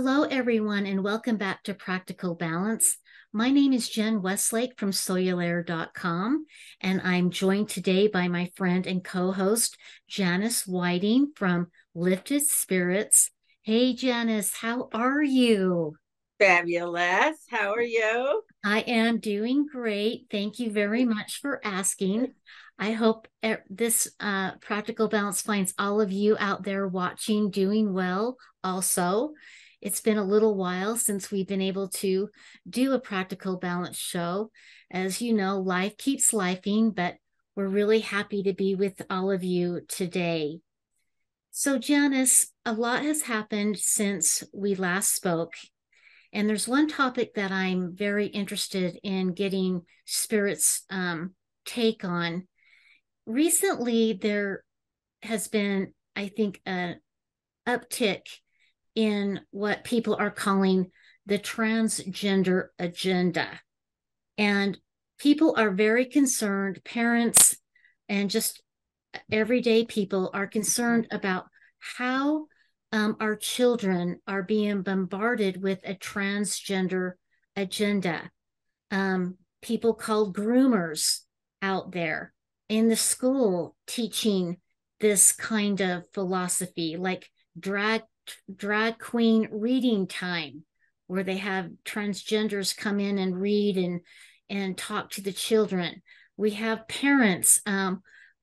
Hello, everyone, and welcome back to Practical Balance. My name is Jen Westlake from Soululaire.com, and I'm joined today by my friend and co-host, Janice Whiting from Lifted Spirits. Hey, Janice, how are you? Fabulous. How are you? I am doing great. Thank you very much for asking. I hope this Practical Balance finds all of you out there watching doing well also. It's been a little while since we've been able to do a Practical Balance show. As you know, life keeps lifing, but we're really happy to be with all of you today. So, Janice, a lot has happened since we last spoke, and there's one topic that I'm very interested in getting Spirit's take on. Recently, there has been, I think, an uptick in what people are calling the transgender agenda. And people are very concerned, parents and just everyday people are concerned about how our children are being bombarded with a transgender agenda. People called groomers out there in the school teaching this kind of philosophy, like drag queen reading time, where they have transgenders come in and read and talk to the children. We have parents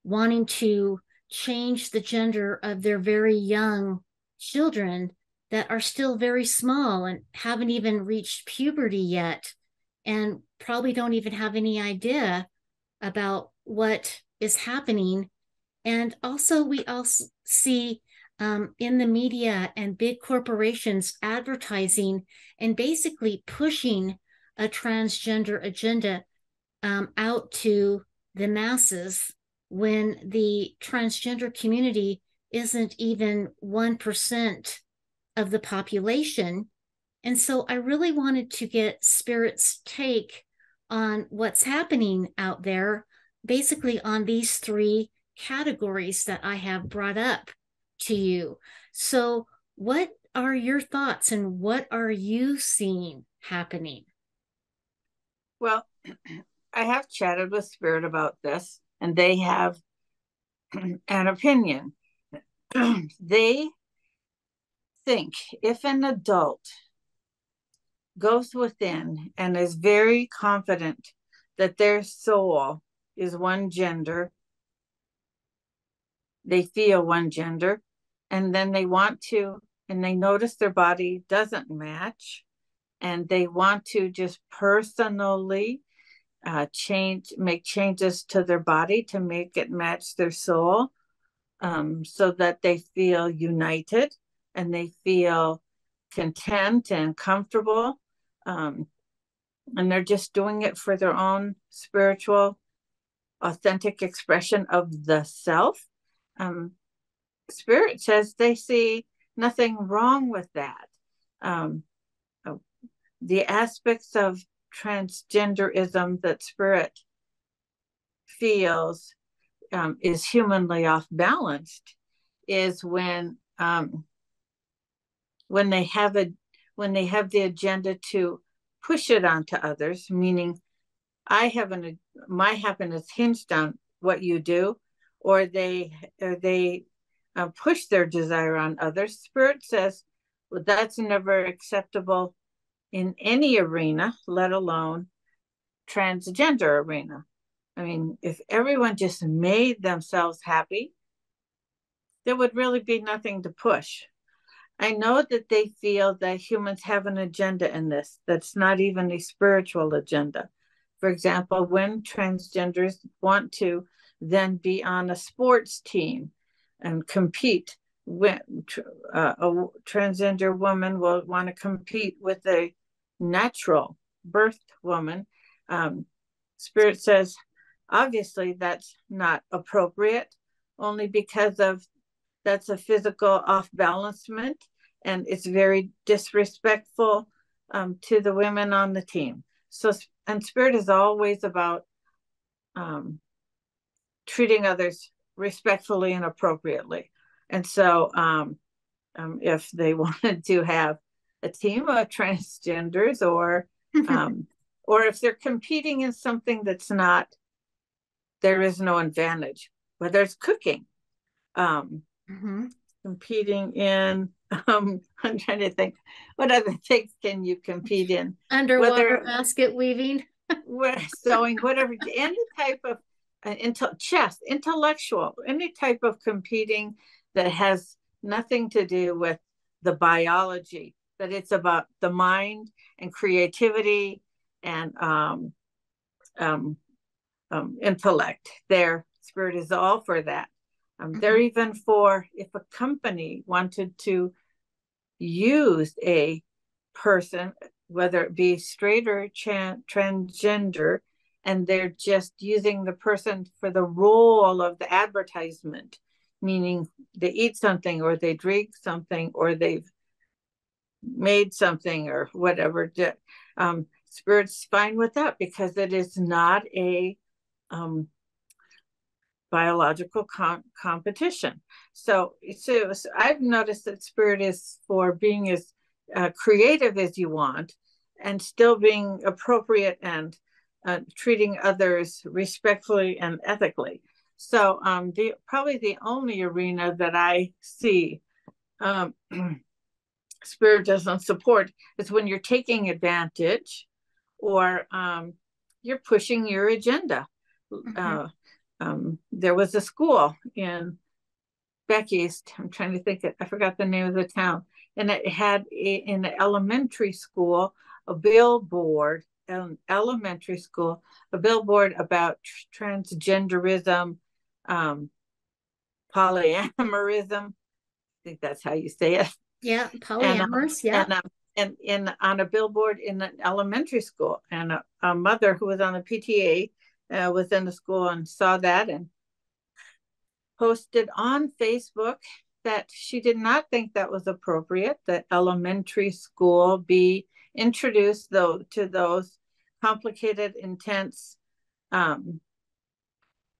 wanting to change the gender of their very young children that are still very small and haven't even reached puberty yet, and probably don't even have any idea about what is happening. And also, we also see in the media and big corporations advertising and basically pushing a transgender agenda out to the masses when the transgender community isn't even 1% of the population. And so I really wanted to get Spirit's take on what's happening out there, basically on these three categories that I have brought up to you. So, what are your thoughts and what are you seeing happening? Well, I have chatted with Spirit about this, and they have an opinion. They think if an adult goes within and is very confident that their soul is one gender, they feel one gender, and then they want to, and they notice their body doesn't match, and they want to just personally make changes to their body to make it match their soul, so that they feel united and they feel content and comfortable. Um, and they're just doing it for their own spiritual, authentic expression of the self. Um, Spirit says they see nothing wrong with that. Um, the aspects of transgenderism that Spirit feels is humanly off balanced is when they have a when they have the agenda to push it onto others, meaning I have my happiness hinged on what you do, or they push their desire on others. Spirit says, well, that's never acceptable in any arena, let alone transgender arena. I mean, if everyone just made themselves happy, there would really be nothing to push. I know that they feel that humans have an agenda in this that's not even a spiritual agenda. For example, when transgenders want to then be on a sports team and compete, when a transgender woman will want to compete with a natural birthed woman, um, Spirit says, obviously, that's not appropriate, only because of that's a physical off balancement, and it's very disrespectful to the women on the team. So, and Spirit is always about um, treating others respectfully and appropriately. And so, if they wanted to have a team of transgenders, or if they're competing in something that's not, there is no advantage, whether it's cooking, competing in, I'm trying to think, what other things can you compete in? Underwater basket weaving. Sewing, whatever, any type of chess, intellectual, any type of competing that has nothing to do with the biology, that it's about the mind and creativity and intellect. Their spirit is all for that. They're even for, if a company wanted to use a person, whether it be straight or transgender, and they're just using the person for the role of the advertisement, meaning they eat something or they drink something or they've made something or whatever. Spirit's fine with that because it is not a biological competition. So I've noticed that spirit is for being as creative as you want and still being appropriate and treating others respectfully and ethically. So probably the only arena that I see spirit doesn't support is when you're taking advantage or you're pushing your agenda. There was a school in back east. I'm trying to think I forgot the name of the town. And it had in the elementary school a billboard, an elementary school, a billboard about transgenderism, polyamorism. I think that's how you say it. Yeah, polyamorous. And on a billboard in an elementary school, and a mother who was on the PTA was in the school and saw that and posted on Facebook that she did not think that was appropriate, that elementary school be introduced to those complicated, intense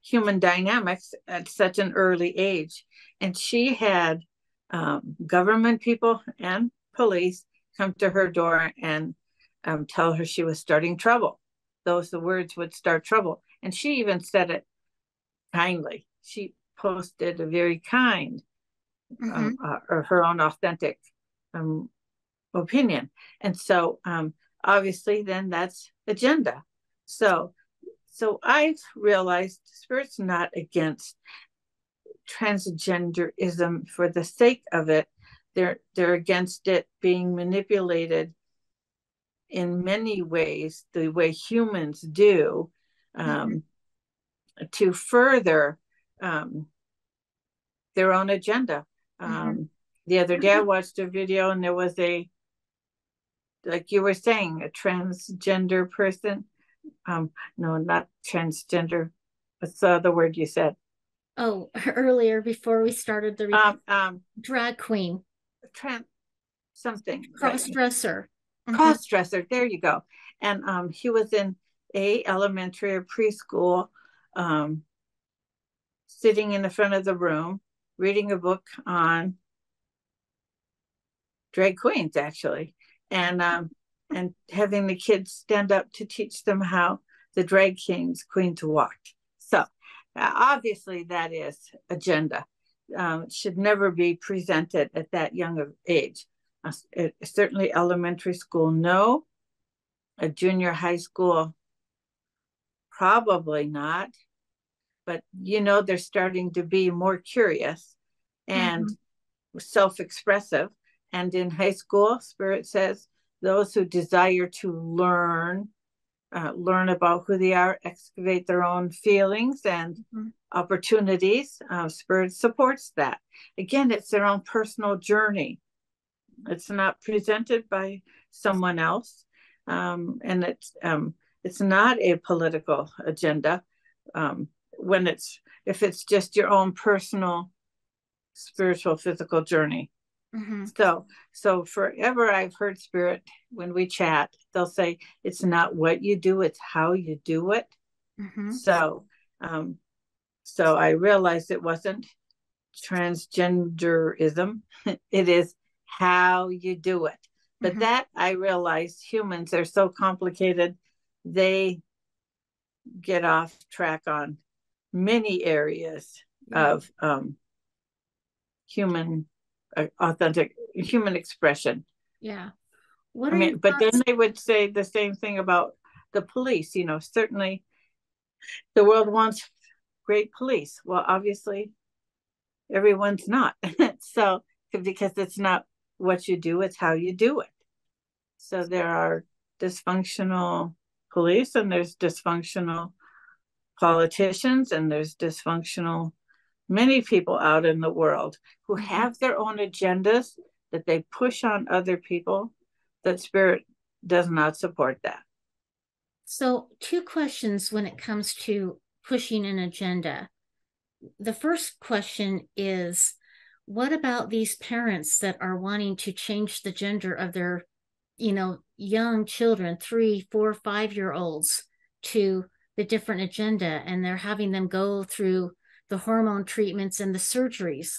human dynamics at such an early age. And she had government people and police come to her door and tell her she was starting trouble. The words would start trouble. And she even said it kindly. She posted a very kind, or her own authentic opinion. And so obviously then that's agenda. So I've realized Spirit's not against transgenderism for the sake of it. They're against it being manipulated in many ways, the way humans do, to further their own agenda. The other day I watched a video and there was like you were saying, a transgender person. No, not transgender. What's the other word you said? Oh, earlier before we started the drag queen. Something. Cross-dresser. Cross-dresser. There you go. And he was in a elementary or preschool, sitting in the front of the room, reading a book on drag queens, actually, and having the kids stand up to teach them how the drag queens walked. So obviously that is agenda. It should never be presented at that young of age. Certainly elementary school, no. A junior high school, probably not. But they're starting to be more curious and self-expressive. And in high school, Spirit says those who desire to learn about who they are, excavate their own feelings and opportunities. Spirit supports that. Again, it's their own personal journey. It's not presented by someone else, and it's not a political agenda. If it's just your own personal, spiritual, physical journey. So forever I've heard Spirit, when we chat, they'll say it's not what you do, it's how you do it. So I realized it wasn't transgenderism. It is how you do it. But that I realize humans are so complicated, they get off track on many areas Yeah. of human authentic human expression. Yeah. What I are your mean, but then thoughts? they would say the same thing about the police. Certainly the world wants great police. Well, obviously everyone's not. So because it's not what you do, it's how you do it. So there are dysfunctional police, and there's dysfunctional politicians, and there's dysfunctional many people out in the world who have their own agendas that they push on other people. That spirit does not support that. So, two questions when it comes to pushing an agenda. The first question is, what about these parents that are wanting to change the gender of their, young children, 3, 4, 5 year olds, to the different agenda, and they're having them go through the hormone treatments and the surgeries?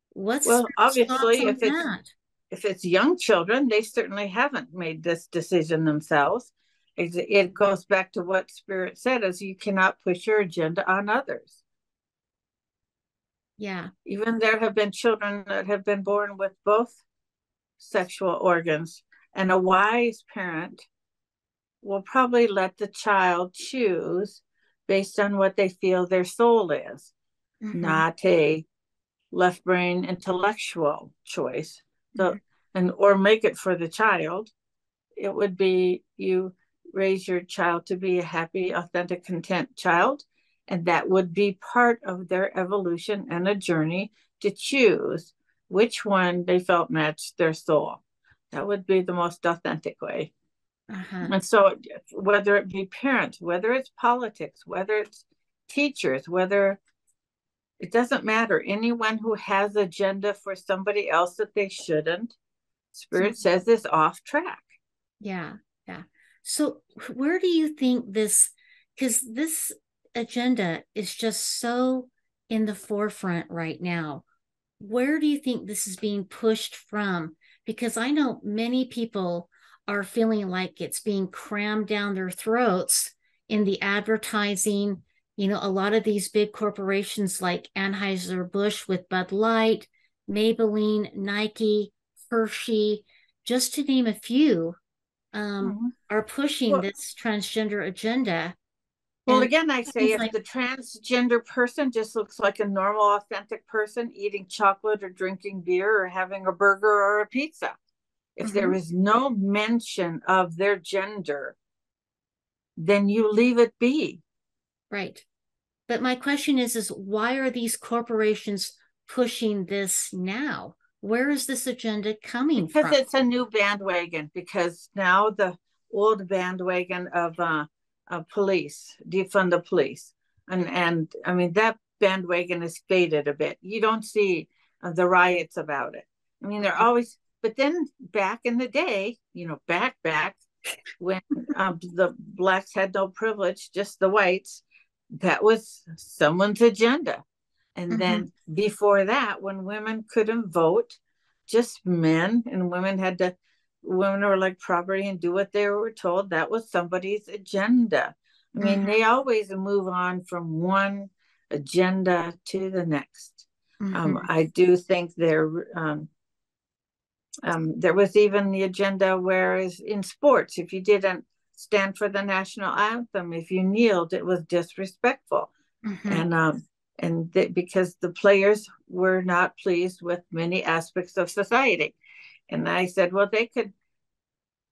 What's Well, Spirit's thoughts obviously, on that? if it's young children, they certainly haven't made this decision themselves. It goes back to what Spirit said: is you cannot push your agenda on others. Yeah. Even there have been children that have been born with both sexual organs, and a wise parent will probably let the child choose based on what they feel their soul is, not a left brain intellectual choice. So, or make it for the child. It would be you raise your child to be a happy, authentic, content child, and that would be part of their evolution and a journey to choose which one they felt matched their soul. That would be the most authentic way. And so, whether it be parents, whether it's politics, whether it's teachers, whether it doesn't matter, anyone who has agenda for somebody else that they shouldn't, Spirit says is off track. Yeah, yeah. So where do you think because this agenda is just so in the forefront right now. Where do you think this is being pushed from? Because I know many people are feeling like it's being crammed down their throats in the advertising. A lot of these big corporations like Anheuser-Busch with Bud Light, Maybelline, Nike, Hershey, just to name a few, are pushing Well, this transgender agenda. well, And again, I say it's if like, the transgender person just looks like a normal, authentic person eating chocolate or drinking beer or having a burger or a pizza, if there is no mention of their gender, then you leave it be. right. But my question is why are these corporations pushing this now? Where is this agenda coming Because from? it's a new bandwagon, because now the old bandwagon of police, defund the police. And I mean, that bandwagon is faded a bit. You don't see the riots about it. I mean, they're always, but then back in the day, back when the blacks had no privilege, just the whites, that was someone's agenda. And then before that, when women couldn't vote, just men, and women were like property and do what they were told. That was somebody's agenda. I mean, they always move on from one agenda to the next. I do think there was even the agenda, whereas in sports, if you didn't stand for the national anthem, if you kneeled, it was disrespectful. Because the players were not pleased with many aspects of society. And I said, well, they could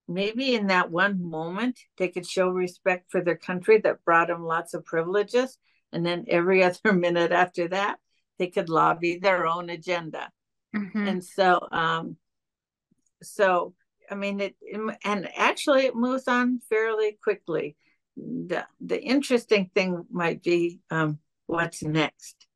maybe in that one moment, they could show respect for their country that brought them lots of privileges. And then every other minute after that, they could lobby their own agenda. And so I mean, and actually it moves on fairly quickly. The interesting thing might be what's next.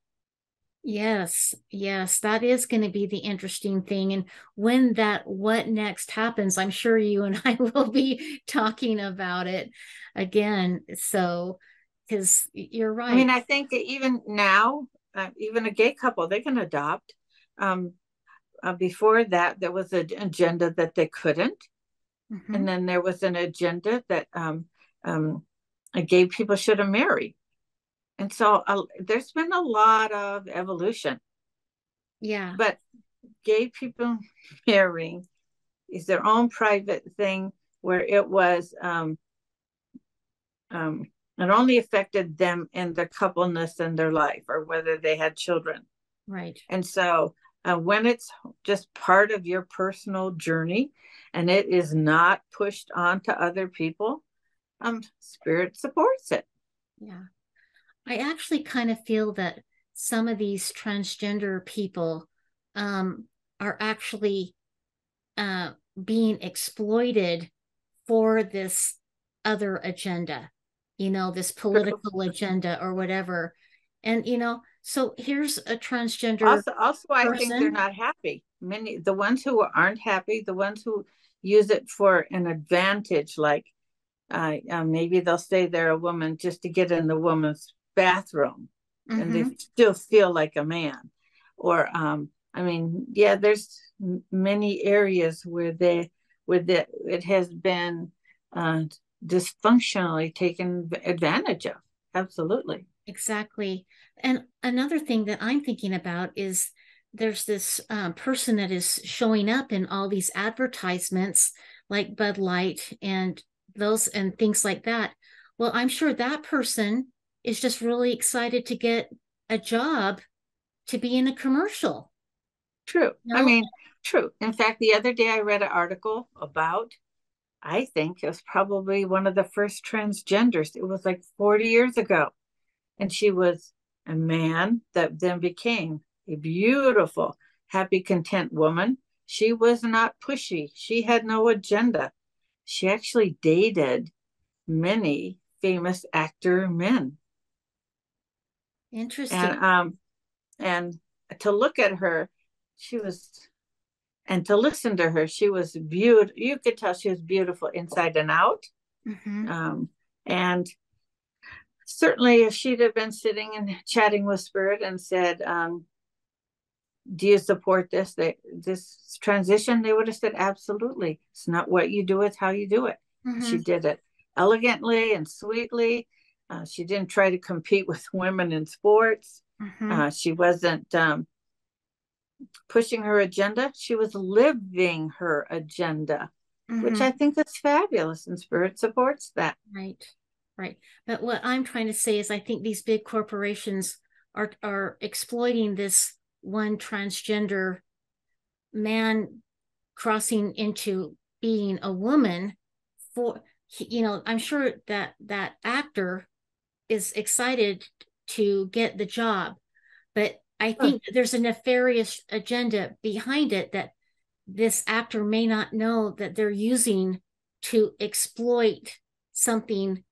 Yes, yes, that is going to be the interesting thing. And when that what next happens, I'm sure you and I will be talking about it again. So, because you're I mean, right. I think that even now, even a gay couple, they can adopt. Before that, there was an agenda that they couldn't. And then there was an agenda that gay people should have married. And so there's been a lot of evolution. Yeah. But gay people marrying is their own private thing where it only affected them and their coupleness in their life or whether they had children. Right. And so when it's just part of your personal journey and it is not pushed on to other people, Spirit supports it. Yeah. I actually kind of feel that some of these transgender people are actually being exploited for this other agenda, this political agenda or whatever. And, so here's a transgender Also, I think they're person. not happy. The ones who aren't happy, the ones who use it for an advantage, like maybe they'll say they're a woman just to get in the woman's bathroom and they still feel like a man. Or, there's many areas where it has been dysfunctionally taken advantage of. Absolutely. Exactly. And another thing that I'm thinking about is there's this person that is showing up in all these advertisements like Bud Light and those and things like that. Well, I'm sure that person is just really excited to get a job to be in a commercial. True. No? True. In fact, the other day I read an article about, I think it was probably one of the first transgenders. It was like 40 years ago. And she was a man that then became a beautiful, happy, content woman. She was not pushy. She had no agenda. She actually dated many famous actor men. Interesting. And to look at her, she was and to listen to her, she was beautiful. You could tell she was beautiful inside and out. And certainly, if she'd have been sitting and chatting with Spirit and said, "Do you support this transition?" They would have said, "Absolutely. It's not what you do; it's how you do it." She did it elegantly and sweetly. She didn't try to compete with women in sports. She wasn't pushing her agenda. She was living her agenda, which I think is fabulous, and Spirit supports that. Right. But what I'm trying to say is I think these big corporations are exploiting this one transgender man crossing into being a woman for, I'm sure that actor is excited to get the job, but I think there's a nefarious agenda behind it that this actor may not know that they're using to exploit something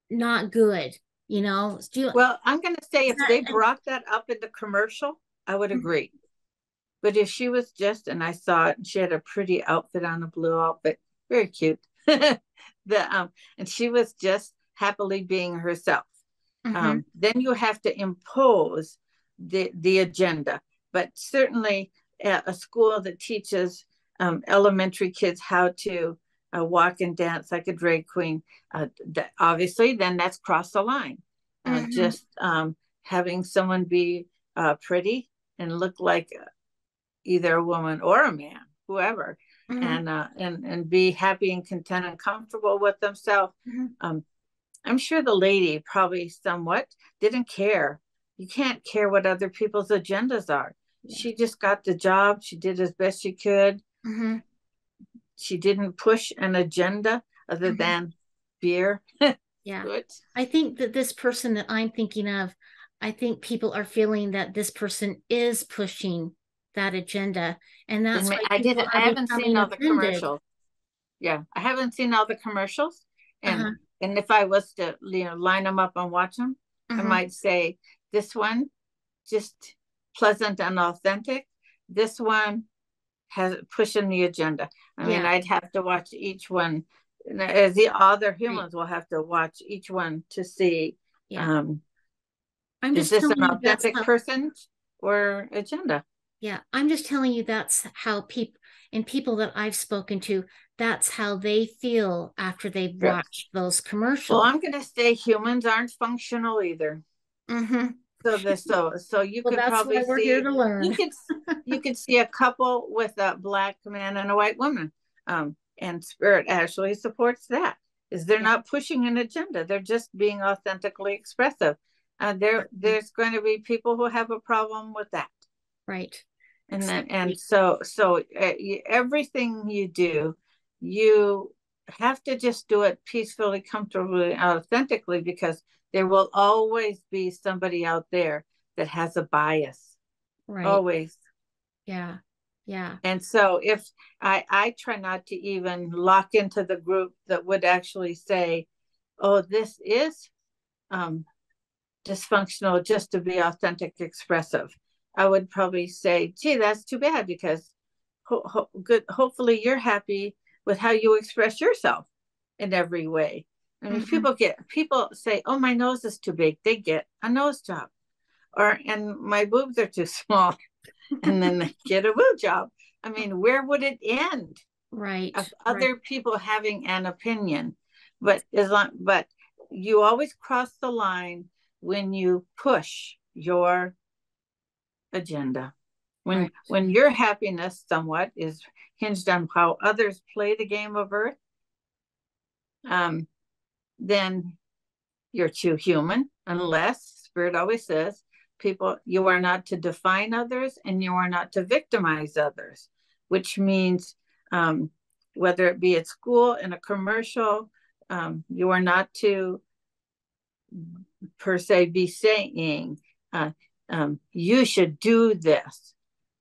not good. Well, I'm going to say if they brought that up in the commercial, I would agree. But if she was and I saw it, and she had a pretty outfit on, a blue outfit, very cute. And she was just happily being herself. Then you have to impose the agenda. But certainly a school that teaches elementary kids how to walk and dance like a drag queen, obviously, then that's crossed the line. Just having someone be pretty and look like either a woman or a man, whoever, and be happy and content and comfortable with themselves. I'm sure the lady probably somewhat didn't care. You can't care what other people's agendas are. She just got the job. She did as best she could. She didn't push an agenda other than beer. Yeah. I think that this person that I'm thinking of, I think people are feeling that this person is pushing that agenda. And that's why I haven't seen all the commercials. Yeah, I haven't seen all the commercials. And if I was to line them up and watch them, I might say this one just pleasant and authentic. This one has pushing the agenda. I mean, I'd have to watch each one. As the other humans will have to watch each one to see. I'm is this an authentic person or agenda? Yeah, I'm just telling you that's how people. And people that I've spoken to, that's how they feel after they've Yes. watched those Well, commercials. I'm going to say humans aren't functional either. Mm-hmm. So you Well, could that's why probably we're here see to learn. you could you could see a couple with a black man and a white woman. And spirit actually supports that. Is they're Yeah, not pushing an agenda. They're just being authentically expressive. There's going to be people who have a problem with that. right. And then Exactly. everything you do, you have to just do it peacefully, comfortably, authentically, because there will always be somebody out there that has a bias, Right. always. Yeah. Yeah. And so if I try not to even lock into the group that would actually say, oh, this is um, dysfunctional, just to be authentic, expressive. I would probably say, gee, that's too bad, because hopefully you're happy with how you express yourself in every way. I mean, Mm-hmm. people say, oh, my nose is too big. They get a nose job. And my boobs are too small. And then they get a boob job. I mean, where would it end Right. of Right. other people having an opinion? But you always cross the line when you push your agenda. Right. When your happiness somewhat is hinged on how others play the game of Earth, um, then you're too human, unless Spirit always says, people, you are not to define others and you are not to victimize others, which means whether it be at school, in a commercial, you are not to per se be saying, uh, you should do this.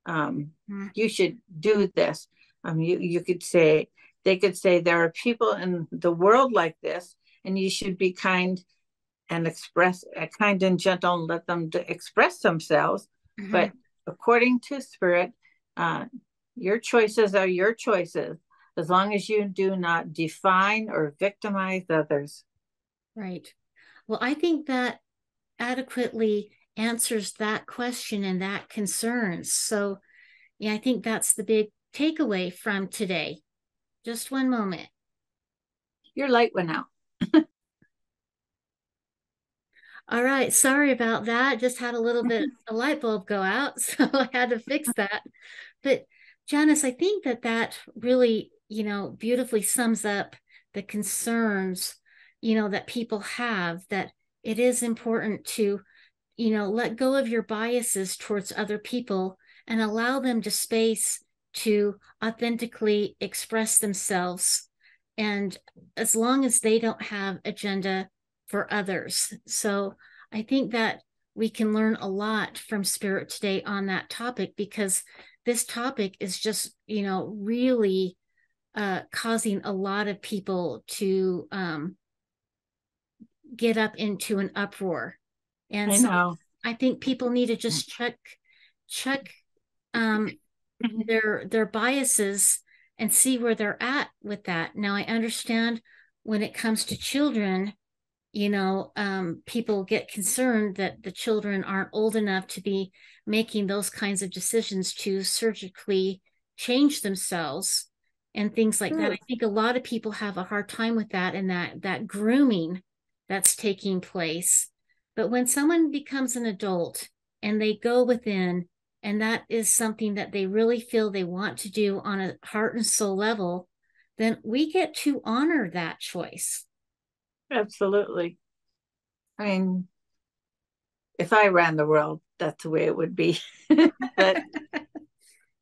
Mm. You should do this. You could say, they could say, there are people in the world like this, and you should be kind and kind and gentle, and let them express themselves. Mm-hmm. But according to Spirit, uh, your choices are your choices, as long as you do not define or victimize others. Right. Well, I think that adequately answers that question and that concerns. So, yeah, I think that's the big takeaway from today. Just one moment. Your light went out. All right. Sorry about that. Just had a little bit, a light bulb go out. So I had to fix that. But Janice, I think that that really, beautifully sums up the concerns, that people have, that it is important to, let go of your biases towards other people and allow them to space to authentically express themselves. And as long as they don't have agenda for others. So I think that we can learn a lot from Spirit today on that topic, because this topic is just, really causing a lot of people to get up into an uproar. And I so know. I think people need to just check um, their biases and see where they're at with that. Now I understand when it comes to children, people get concerned that the children aren't old enough to be making those kinds of decisions to surgically change themselves and things like that. I think a lot of people have a hard time with that, and that grooming that's taking place. But when someone becomes an adult and they go within, and that is something that they really feel they want to do on a heart and soul level, then we get to honor that choice. Absolutely. I mean, if I ran the world, that's the way it would be. but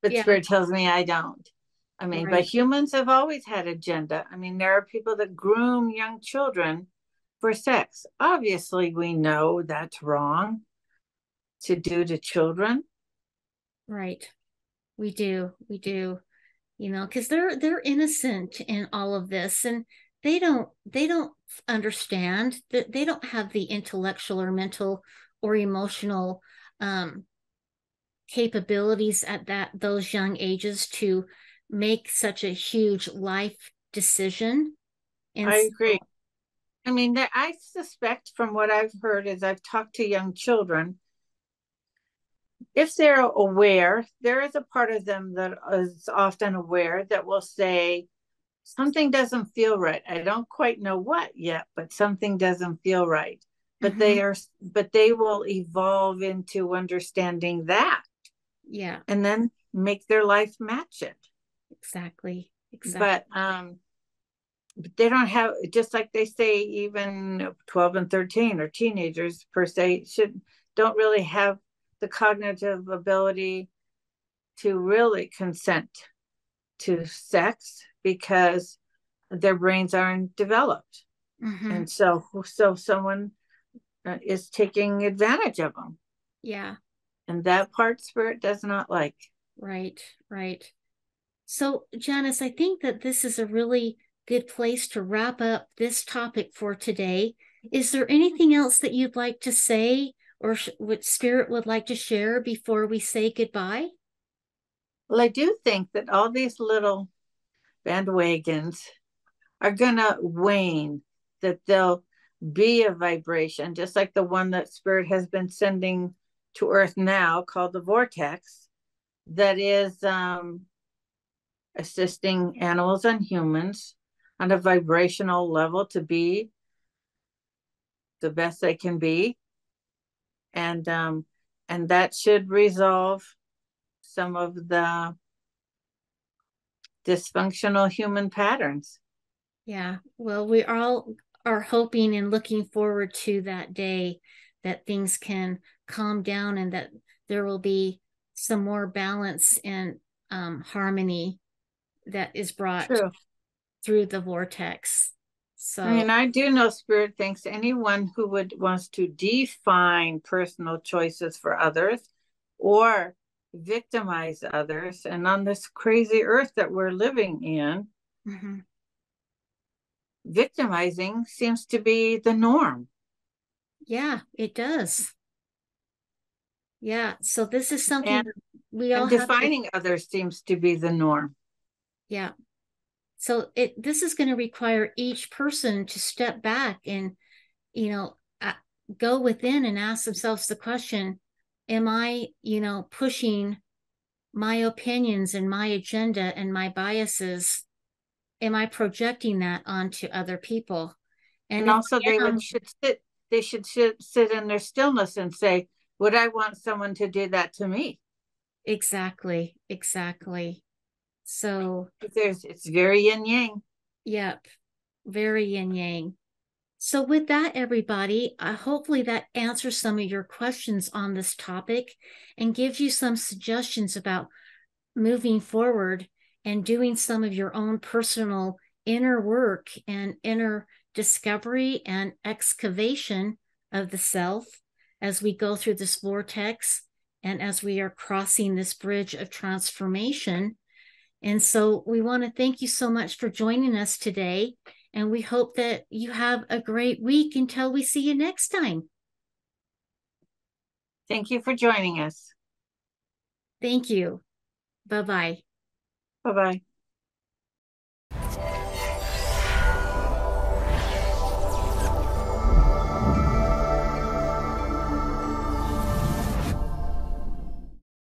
but Yeah, Spirit tells me I don't. I mean, but right. humans have always had agenda. I mean, there are people that groom young children for sex. Obviously, we know that's wrong to do to children. Right. We do. We do. Because they're innocent in all of this, and they don't understand that they don't have the intellectual or mental or emotional um capabilities at those young ages to make such a huge life decision. And I agree. so, I mean, I suspect from what I've heard as I've talked to young children, if they're aware, there is a part of them that is often aware that will say, something doesn't feel right. I don't quite know what yet, but something doesn't feel right. Mm-hmm. But they will evolve into understanding that Yeah, and then make their life match it. exactly. Exactly. But they don't have, just like they say, even 12 and 13 or teenagers per se should don't really have the cognitive ability to really consent to sex because their brains aren't developed. Mm-hmm. And so someone is taking advantage of them. Yeah, And that part spirit does not like. right, right. So, Janice, I think that this is a really good place to wrap up this topic for today. Is there anything else that you'd like to say or what Spirit would like to share before we say goodbye? Well, I do think that all these little bandwagons are going to wane, that they'll be a vibration, just like the one that Spirit has been sending to Earth now, called the vortex, that is assisting animals and humans on a vibrational level to be the best they can be. And and that should resolve some of the dysfunctional human patterns. Yeah, well, we all are hoping and looking forward to that day that things can calm down and that there will be some more balance and harmony that is brought True. through the vortex. I So, mean, I do know Spirit thinks anyone who would wants to define personal choices for others or victimize others, and on this crazy earth that we're living in, mhm. victimizing seems to be the norm. Yeah, it does. Yeah, so this is something And that we all and have to, defining others seems to be the norm. yeah. So it this is going to require each person to step back and, you know, go within and ask themselves the question, am I, pushing my opinions and my agenda and my biases? Am I projecting that onto other people? And And if also I am, they should sit in their stillness and say, would I want someone to do that to me? exactly, exactly. So, It's very yin yang. yep, very yin yang. So, with that, everybody, hopefully that answers some of your questions on this topic and gives you some suggestions about moving forward and doing some of your own personal inner work and inner discovery and excavation of the self as we go through this vortex and as we are crossing this bridge of transformation. And so we want to thank you so much for joining us today. And we hope that you have a great week until we see you next time. Thank you for joining us. Thank you. Bye bye. Bye bye.